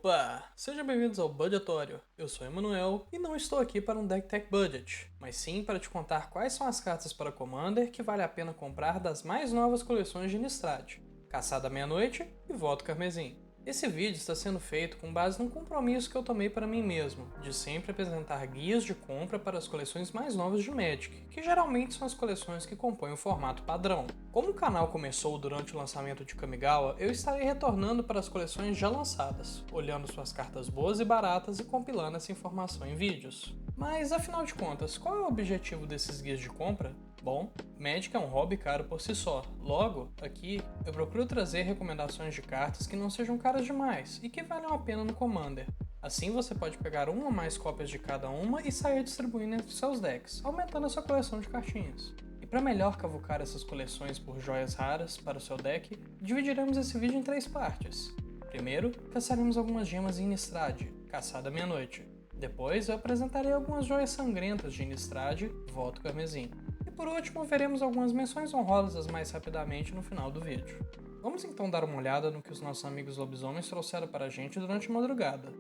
Opa! Sejam bem-vindos ao Budgetório. Eu sou Emanuel e não estou aqui para um Deck Tech Budget, mas sim para te contar quais são as cartas para Commander que vale a pena comprar das mais novas coleções de Innistrad, Caçada Meia-Noite e Voto Carmesim. Esse vídeo está sendo feito com base num compromisso que eu tomei para mim mesmo, de sempre apresentar guias de compra para as coleções mais novas de Magic, que geralmente são as coleções que compõem o formato padrão. Como o canal começou durante o lançamento de Kamigawa, eu estarei retornando para as coleções já lançadas, olhando suas cartas boas e baratas e compilando essa informação em vídeos. Mas afinal de contas, qual é o objetivo desses guias de compra? Bom, Magic é um hobby caro por si só. Logo, aqui, eu procuro trazer recomendações de cartas que não sejam caras demais e que valham a pena no Commander. Assim você pode pegar uma ou mais cópias de cada uma e sair distribuindo entre seus decks, aumentando a sua coleção de cartinhas. E para melhor cavucar essas coleções por joias raras para o seu deck, dividiremos esse vídeo em 3 partes. Primeiro, caçaremos algumas gemas em Innistrad, Caçada Meia-Noite. Depois, eu apresentarei algumas joias sangrentas de Innistrad, Voto Carmesim. E por último, veremos algumas menções honrosas mais rapidamente no final do vídeo. Vamos então dar uma olhada no que os nossos amigos lobisomens trouxeram para a gente durante a madrugada.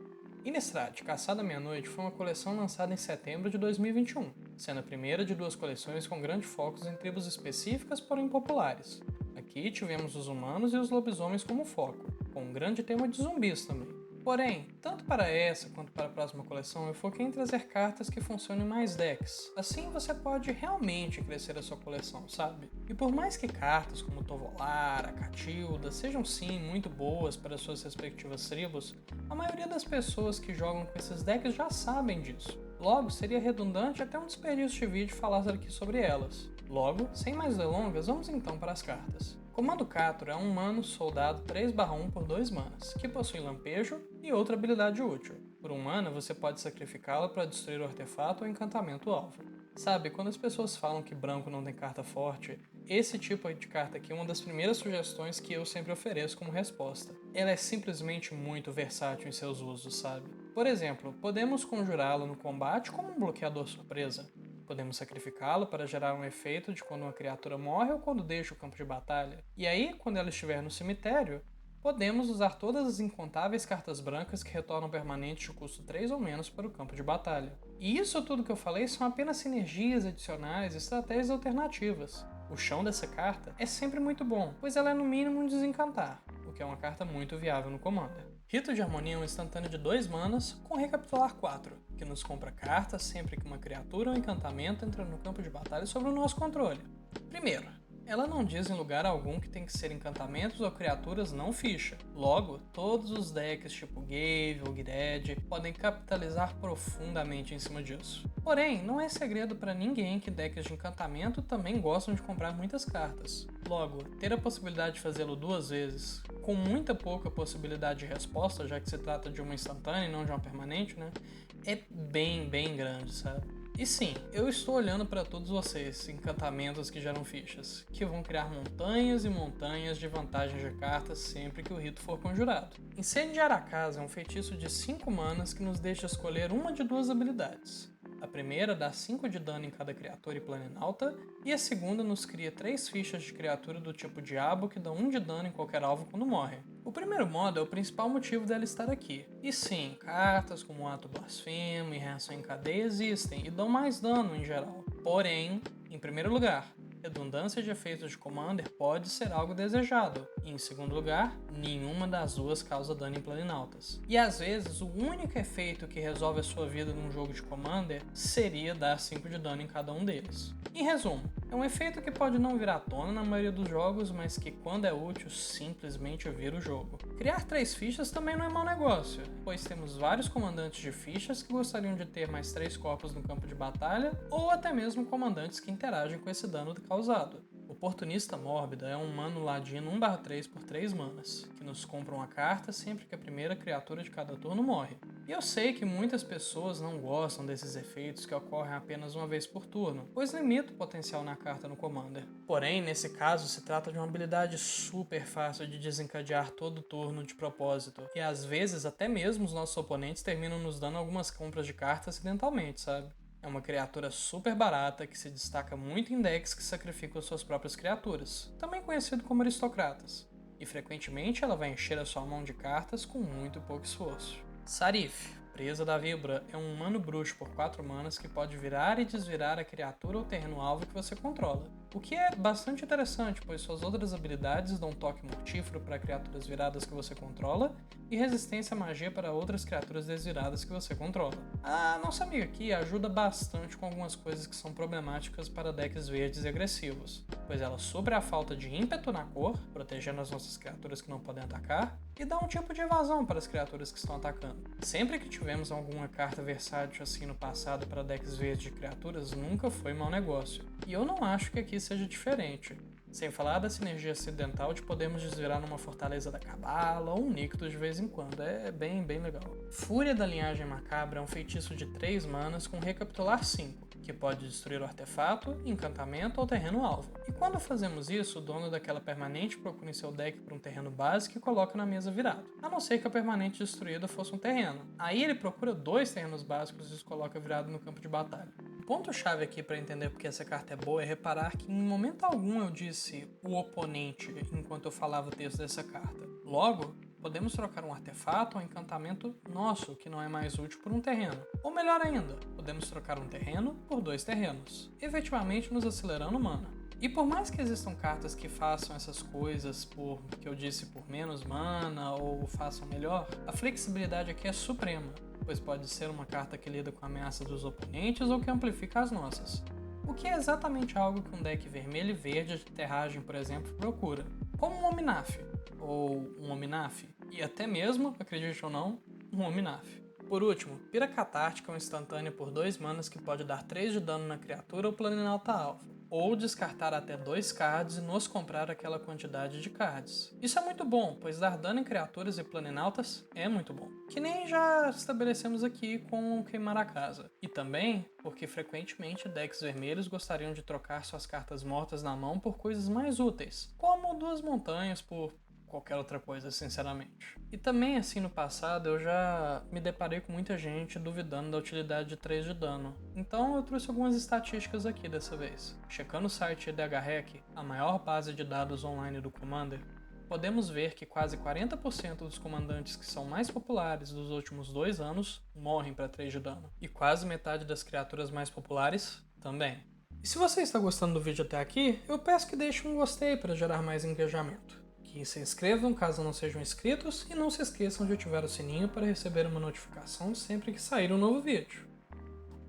Innistrad, Caçada Meia-Noite foi uma coleção lançada em setembro de 2021, sendo a primeira de 2 coleções com grandes focos em tribos específicas, porém populares. Aqui tivemos os humanos e os lobisomens como foco, com um grande tema de zumbis também. Porém, tanto para essa quanto para a próxima coleção, eu foquei em trazer cartas que funcionem em mais decks. Assim você pode realmente crescer a sua coleção, sabe? E por mais que cartas como Tovolar, a Catilda sejam sim muito boas para suas respectivas tribos, a maioria das pessoas que jogam com esses decks já sabem disso. Logo, seria redundante até um desperdício de vídeo falar aqui sobre elas. Logo, sem mais delongas, vamos então para as cartas. Comando Cator é um humano soldado 3/1 por 2 manas, que possui lampejo e outra habilidade útil. Por 1 mana, você pode sacrificá-la para destruir o artefato ou encantamento alvo. Sabe, quando as pessoas falam que branco não tem carta forte, esse tipo de carta aqui é uma das primeiras sugestões que eu sempre ofereço como resposta. Ela é simplesmente muito versátil em seus usos, sabe? Por exemplo, podemos conjurá-la no combate como um bloqueador surpresa. Podemos sacrificá-la para gerar um efeito de quando uma criatura morre ou quando deixa o campo de batalha. E aí, quando ela estiver no cemitério, podemos usar todas as incontáveis cartas brancas que retornam permanentes de custo 3 ou menos para o campo de batalha. E isso tudo que eu falei são apenas sinergias adicionais e estratégias alternativas. O chão dessa carta é sempre muito bom, pois ela é no mínimo um desencantar, o que é uma carta muito viável no Commander. Rito de Harmonia é um instantâneo de 2 manas com Recapitular 4, que nos compra cartas sempre que uma criatura ou encantamento entra no campo de batalha sob o nosso controle. Primeiro, ela não diz em lugar algum que tem que ser encantamentos ou criaturas não ficha. Logo, todos os decks tipo Gave ou Gired podem capitalizar profundamente em cima disso. Porém, não é segredo para ninguém que decks de encantamento também gostam de comprar muitas cartas. Logo, ter a possibilidade de fazê-lo 2 vezes, com muita pouca possibilidade de resposta, já que se trata de uma instantânea e não de uma permanente, né? É bem grande, sabe? E sim, eu estou olhando para todos vocês, encantamentos que geram fichas, que vão criar montanhas e montanhas de vantagens de cartas sempre que o rito for conjurado. Incendiar a Casa é um feitiço de 5 manas que nos deixa escolher uma de 2 habilidades. A primeira dá 5 de dano em cada criatura e planinauta, e a segunda nos cria 3 fichas de criatura do tipo Diabo que dão 1 de dano em qualquer alvo quando morre. O primeiro modo é o principal motivo dela estar aqui. E sim, cartas como Ato Blasfemo e Reação em Cadeia existem e dão mais dano em geral. Porém, em primeiro lugar, redundância de efeitos de Commander pode ser algo desejado, e em segundo lugar, nenhuma das duas causa dano em planinautas. E às vezes, o único efeito que resolve a sua vida num jogo de Commander seria dar 5 de dano em cada um deles. Em resumo, é um efeito que pode não vir à tona na maioria dos jogos, mas que quando é útil, simplesmente vira o jogo. Criar 3 fichas também não é mau negócio, pois temos vários comandantes de fichas que gostariam de ter mais 3 corpos no campo de batalha, ou até mesmo comandantes que interagem com esse dano causado. Oportunista Mórbida é um humano ladino 1/3 por 3 manas, que nos compra uma carta sempre que a primeira criatura de cada turno morre. E eu sei que muitas pessoas não gostam desses efeitos que ocorrem apenas uma vez por turno, pois limita o potencial na carta no Commander. Porém, nesse caso, se trata de uma habilidade super fácil de desencadear todo turno de propósito, e às vezes até mesmo os nossos oponentes terminam nos dando algumas compras de cartas acidentalmente, sabe? É uma criatura super barata que se destaca muito em decks que sacrificam suas próprias criaturas, também conhecido como aristocratas. e frequentemente ela vai encher a sua mão de cartas com muito pouco esforço. Sarif, presa da Vibra, é um humano bruxo por 4 manas que pode virar e desvirar a criatura ou terreno alvo que você controla. O que é bastante interessante, pois suas outras habilidades dão toque mortífero para criaturas viradas que você controla e resistência à magia para outras criaturas desviradas que você controla. A nossa amiga aqui ajuda bastante com algumas coisas que são problemáticas para decks verdes e agressivos, pois ela supre a falta de ímpeto na cor, protegendo as nossas criaturas que não podem atacar, e dá um tipo de evasão para as criaturas que estão atacando. Sempre que tivemos alguma carta versátil assim no passado para decks verdes de criaturas, nunca foi mau negócio. E eu não acho que aqui seja diferente. Sem falar da sinergia acidental de podermos desvirar numa Fortaleza da Cabala ou um Nictus de vez em quando, é bem legal. Fúria da Linhagem Macabra é um feitiço de 3 manas com Recapitular 5, que pode destruir o artefato, encantamento ou terreno alvo. E quando fazemos isso, o dono daquela permanente procura em seu deck por um terreno básico e coloca na mesa virado, a não ser que a permanente destruída fosse um terreno. Aí ele procura 2 terrenos básicos e os coloca virado no campo de batalha. O ponto-chave aqui para entender porque essa carta é boa é reparar que em momento algum eu disse o oponente enquanto eu falava o texto dessa carta. Logo, podemos trocar um artefato ou encantamento nosso, que não é mais útil, por um terreno. Ou melhor ainda, podemos trocar um terreno por 2 terrenos, efetivamente nos acelerando mana. E por mais que existam cartas que façam essas coisas por menos mana ou façam melhor, a flexibilidade aqui é suprema, pois pode ser uma carta que lida com ameaças dos oponentes ou que amplifica as nossas. O que é exatamente algo que um deck vermelho e verde de terragem, por exemplo, procura, como um Ominaf, ou um Ominaf, e até mesmo, acredite ou não, um Ominaf. Por último, Pira Catártica é um instantâneo por 2 manas que pode dar 3 de dano na criatura ou planinauta alvo, ou descartar até 2 cards e nos comprar aquela quantidade de cards. Isso é muito bom, pois dar dano em criaturas e planinautas é muito bom. Que nem já estabelecemos aqui com Queimar a Casa. E também porque frequentemente decks vermelhos gostariam de trocar suas cartas mortas na mão por coisas mais úteis, como 2 montanhas por qualquer outra coisa, sinceramente. E também, assim, no passado, eu já me deparei com muita gente duvidando da utilidade de 3 de dano. Então eu trouxe algumas estatísticas aqui dessa vez. Checando o site EDHREC, a maior base de dados online do Commander, podemos ver que quase 40% dos comandantes que são mais populares dos últimos 2 anos morrem para 3 de dano. E quase metade das criaturas mais populares também. E se você está gostando do vídeo até aqui, eu peço que deixe um gostei para gerar mais engajamento. Que se inscrevam caso não sejam inscritos e não se esqueçam de ativar o sininho para receber uma notificação sempre que sair um novo vídeo.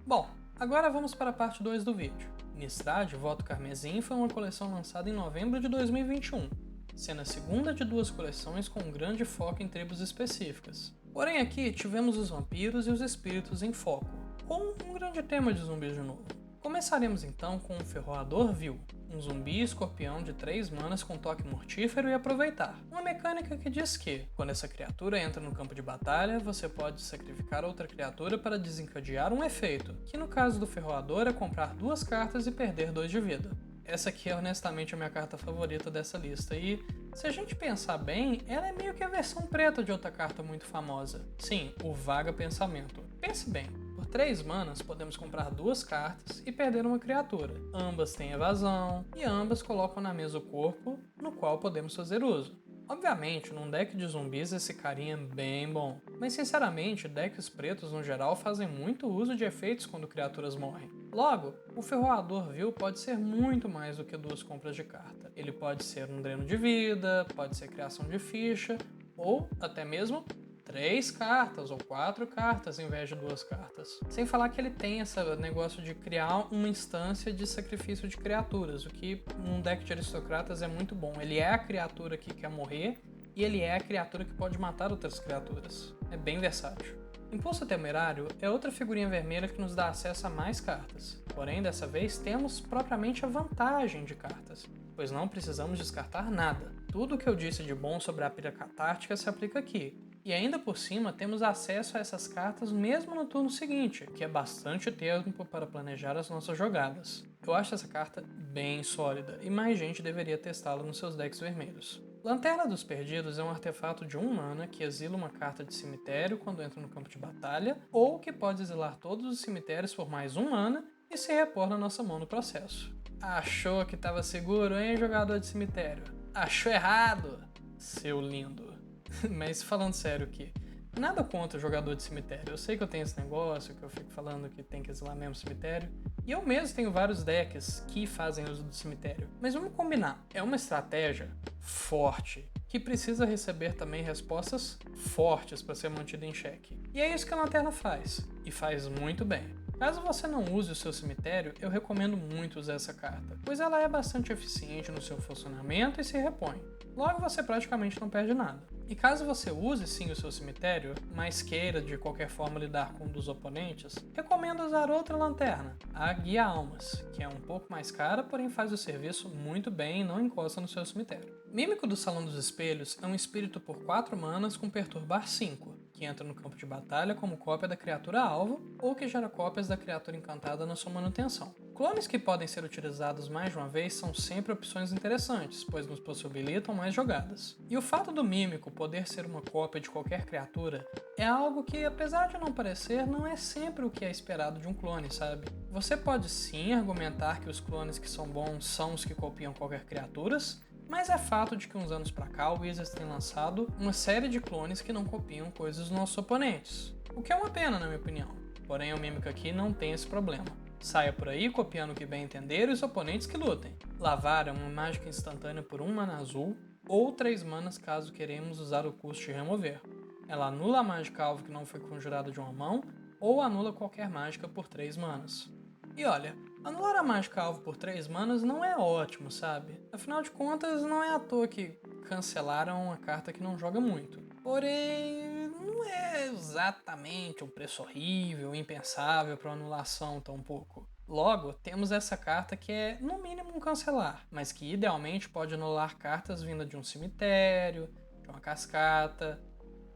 Bom, agora vamos para a parte 2 do vídeo. Nistrad, Voto Carmesim foi uma coleção lançada em novembro de 2021, sendo a segunda de 2 coleções com um grande foco em tribos específicas. Porém aqui tivemos os vampiros e os espíritos em foco, com um grande tema de zumbis de novo. Começaremos então com o Ferroador Vil, um zumbi escorpião de 3 manas com toque mortífero e aproveitar. Uma mecânica que diz que, quando essa criatura entra no campo de batalha, você pode sacrificar outra criatura para desencadear um efeito, que no caso do Ferroador é comprar 2 cartas e perder 2 de vida. Essa aqui é honestamente a minha carta favorita dessa lista e, se a gente pensar bem, ela é meio que a versão preta de outra carta muito famosa. Sim, o Vaga Pensamento. Pense bem. Por 3 manas, podemos comprar 2 cartas e perder uma criatura. Ambas têm evasão, e ambas colocam na mesa o corpo, no qual podemos fazer uso. Obviamente, num deck de zumbis esse carinha é bem bom, mas sinceramente, decks pretos no geral fazem muito uso de efeitos quando criaturas morrem. Logo, o Ferroador Vil pode ser muito mais do que 2 compras de carta. Ele pode ser um dreno de vida, pode ser criação de ficha, ou até mesmo 3 cartas ou 4 cartas em vez de 2 cartas. Sem falar que ele tem esse negócio de criar uma instância de sacrifício de criaturas, o que num deck de aristocratas é muito bom. Ele é a criatura que quer morrer e ele é a criatura que pode matar outras criaturas. É bem versátil. Impulso Temerário é outra figurinha vermelha que nos dá acesso a mais cartas. Porém, dessa vez temos propriamente a vantagem de cartas, pois não precisamos descartar nada. Tudo o que eu disse de bom sobre a Pira Catártica se aplica aqui. E ainda por cima temos acesso a essas cartas mesmo no turno seguinte, que é bastante tempo para planejar as nossas jogadas. Eu acho essa carta bem sólida e mais gente deveria testá-la nos seus decks vermelhos. Lanterna dos Perdidos é um artefato de 1 mana que exila uma carta de cemitério quando entra no campo de batalha, ou que pode exilar todos os cemitérios por mais 1 mana e se repor na nossa mão no processo. Achou que estava seguro, hein, jogador de cemitério? Achou errado! Seu lindo. Mas falando sério aqui, nada contra o jogador de cemitério. Eu sei que eu tenho esse negócio, que eu fico falando que tem que exilar mesmo cemitério. E eu mesmo tenho vários decks que fazem uso do cemitério. Mas vamos combinar, é uma estratégia forte, que precisa receber também respostas fortes para ser mantida em xeque. E é isso que a Lanterna faz, e faz muito bem. Caso você não use o seu cemitério, eu recomendo muito usar essa carta, pois ela é bastante eficiente no seu funcionamento e se repõe. Logo você praticamente não perde nada. E caso você use sim o seu cemitério, mas queira de qualquer forma lidar com um dos oponentes, recomendo usar outra lanterna, a Guia Almas, que é um pouco mais cara, porém faz o serviço muito bem e não encosta no seu cemitério. Mímico do Salão dos Espelhos é um espírito por 4 manas com Perturbar 5, que entra no campo de batalha como cópia da criatura alvo ou que gera cópias da criatura encantada na sua manutenção. Clones que podem ser utilizados mais de uma vez são sempre opções interessantes, pois nos possibilitam mais jogadas. E o fato do Mímico poder ser uma cópia de qualquer criatura é algo que, apesar de não parecer, não é sempre o que é esperado de um clone, sabe? Você pode sim argumentar que os clones que são bons são os que copiam qualquer criaturas, mas é fato de que uns anos pra cá o Wizards tem lançado uma série de clones que não copiam coisas dos nossos oponentes. O que é uma pena, na minha opinião. Porém, o Mímico aqui não tem esse problema. Saia por aí copiando o que bem entender e os oponentes que lutem. Lavar é uma mágica instantânea por 1 mana azul, ou 3 manas caso queremos usar o custo de remover. Ela anula a mágica alvo que não foi conjurada de uma mão, ou anula qualquer mágica por 3 manas. E olha, anular a mágica alvo por 3 manas não é ótimo, sabe? Afinal de contas, não é à toa que cancelaram uma carta que não joga muito. Porém, não é exatamente um preço horrível, impensável para anulação tampouco. Logo, temos essa carta que é, no mínimo, um cancelar, mas que idealmente pode anular cartas vindas de um cemitério, de uma cascata,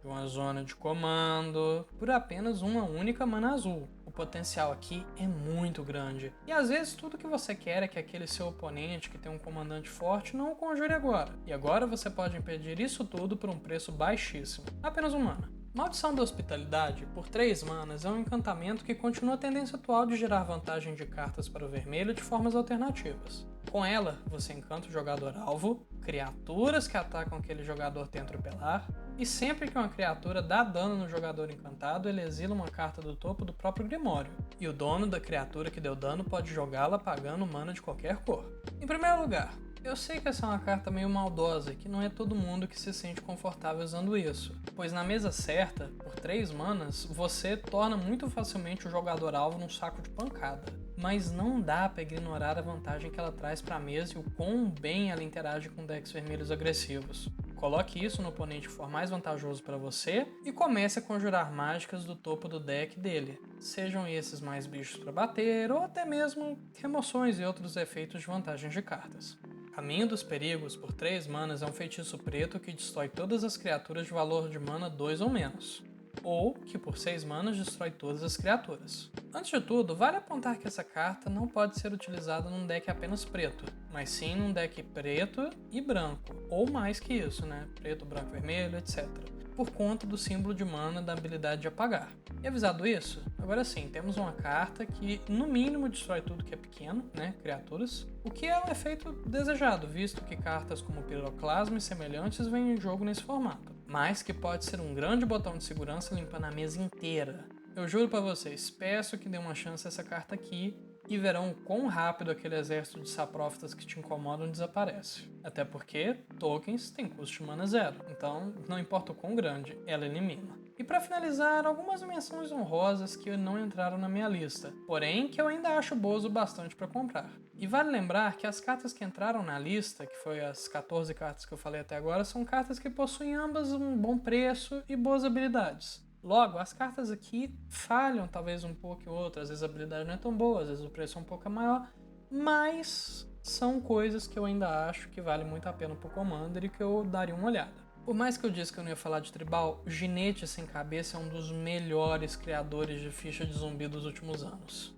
de uma zona de comando, por apenas uma única mana azul. O potencial aqui é muito grande. E às vezes tudo que você quer é que aquele seu oponente que tem um comandante forte não o conjure agora. E agora você pode impedir isso tudo por um preço baixíssimo. Apenas 1 mana. Maldição da Hospitalidade, por 3 manas, é um encantamento que continua a tendência atual de gerar vantagem de cartas para o vermelho de formas alternativas. Com ela, você encanta o jogador alvo, criaturas que atacam aquele jogador tenta atropelar, e sempre que uma criatura dá dano no jogador encantado, ele exila uma carta do topo do próprio Grimório, e o dono da criatura que deu dano pode jogá-la pagando mana de qualquer cor. Em primeiro lugar, eu sei que essa é uma carta meio maldosa e que não é todo mundo que se sente confortável usando isso, pois na mesa certa, por 3 manas, você torna muito facilmente o jogador alvo num saco de pancada. Mas não dá para ignorar a vantagem que ela traz para a mesa e o quão bem ela interage com decks vermelhos agressivos. Coloque isso no oponente que for mais vantajoso para você e comece a conjurar mágicas do topo do deck dele, sejam esses mais bichos para bater ou até mesmo remoções e outros efeitos de vantagens de cartas. Caminho dos Perigos, por 3 manas, é um feitiço preto que destrói todas as criaturas de valor de mana 2 ou menos, ou que por 6 manas destrói todas as criaturas. Antes de tudo, vale apontar que essa carta não pode ser utilizada num deck apenas preto, mas sim num deck preto e branco, ou mais que isso, né? Preto, branco, vermelho, etc. Por conta do símbolo de mana da habilidade de apagar. E avisado isso, agora sim, temos uma carta que no mínimo destrói tudo que é pequeno, né? Criaturas, o que é um efeito desejado, visto que cartas como Piroclasma e semelhantes vêm em jogo nesse formato, mas que pode ser um grande botão de segurança limpando a mesa inteira. Eu juro pra vocês, peço que dê uma chance a essa carta aqui e verão o quão rápido aquele exército de saprófitas que te incomodam desaparece. Até porque tokens têm custo de mana 0, então não importa o quão grande, ela elimina. E para finalizar, algumas menções honrosas que não entraram na minha lista, porém que eu ainda acho boas o bastante para comprar. E vale lembrar que as cartas que entraram na lista, que foi as 14 cartas que eu falei até agora, são cartas que possuem ambas um bom preço e boas habilidades. Logo, as cartas aqui falham talvez um pouco ou outro, às vezes a habilidade não é tão boa, às vezes o preço é um pouco maior, mas são coisas que eu ainda acho que vale muito a pena pro Commander e que eu daria uma olhada. Por mais que eu disse que eu não ia falar de tribal, o Ginete Sem Cabeça é um dos melhores criadores de ficha de zumbi dos últimos anos.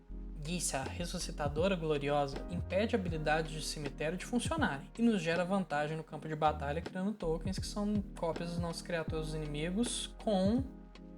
Gissa, a ressuscitadora gloriosa, impede habilidades de cemitério de funcionarem e nos gera vantagem no campo de batalha criando tokens que são cópias dos nossos criaturas inimigos com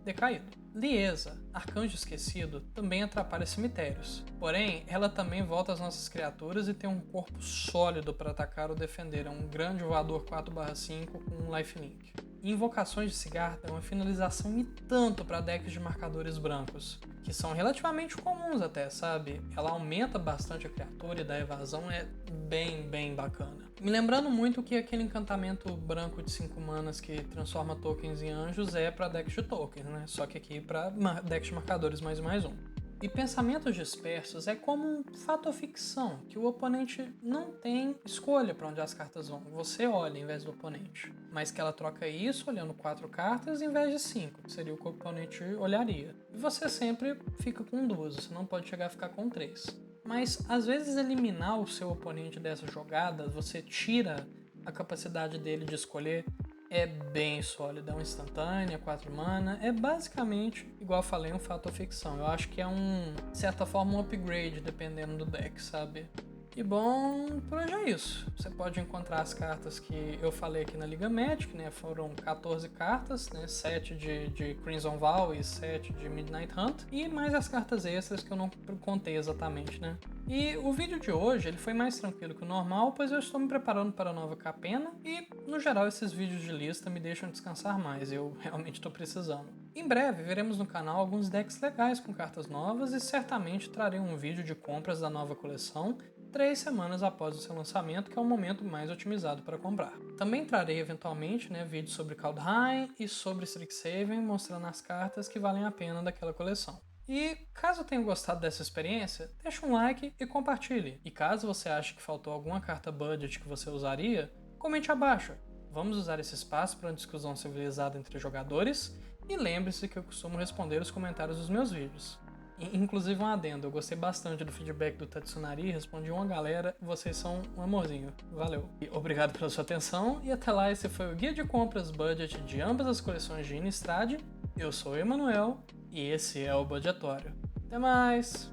decaído. Liesa, Arcanjo Esquecido, também atrapalha cemitérios. Porém, ela também volta às nossas criaturas e tem um corpo sólido para atacar ou defender. É um grande voador 4/5 com um lifelink. Invocações de Sigarda é uma finalização e tanto para decks de marcadores brancos, que são relativamente comuns até, sabe? Ela aumenta bastante a criatura e da evasão é bem bacana. Me lembrando muito que aquele encantamento branco de 5 manas que transforma tokens em anjos é para decks de tokens, né? Só que aqui para decks de marcadores mais um. E pensamentos dispersos é como um fato ou ficção, que o oponente não tem escolha para onde as cartas vão. Você olha em vez do oponente. Mas que ela troca isso olhando 4 cartas em vez de 5, que seria o que o oponente olharia. E você sempre fica com 2, você não pode chegar a ficar com 3. Mas às vezes eliminar o seu oponente dessa jogada, você tira a capacidade dele de escolher, é bem sólido, é uma instantânea, 4 mana, é basicamente, igual eu falei, um fato ou ficção. Eu acho que é de certa forma, um upgrade, dependendo do deck, sabe? E bom, por hoje é isso. Você pode encontrar as cartas que eu falei aqui na Liga Magic, né? Foram 14 cartas, né? 7 de Crimson Vow e 7 de Midnight Hunt, e mais as cartas extras que eu não contei exatamente, né? E o vídeo de hoje ele foi mais tranquilo que o normal, pois eu estou me preparando para a nova Capena e, no geral, esses vídeos de lista me deixam descansar mais, eu realmente estou precisando. Em breve veremos no canal alguns decks legais com cartas novas e certamente trarei um vídeo de compras da nova coleção 3 semanas após o seu lançamento, que é o momento mais otimizado para comprar. Também trarei eventualmente vídeos sobre Kaldheim e sobre Strixhaven, mostrando as cartas que valem a pena daquela coleção. E caso tenha gostado dessa experiência, deixa um like e compartilhe. E caso você ache que faltou alguma carta budget que você usaria, comente abaixo. Vamos usar esse espaço para uma discussão civilizada entre jogadores e lembre-se que eu costumo responder os comentários dos meus vídeos. Inclusive um adendo, eu gostei bastante do feedback do Tatsunari, respondi uma galera, vocês são um amorzinho, valeu. E obrigado pela sua atenção e até lá, esse foi o guia de compras budget de ambas as coleções de Innistrad. Eu sou o Emanuel e esse é o Budgetório. Até mais!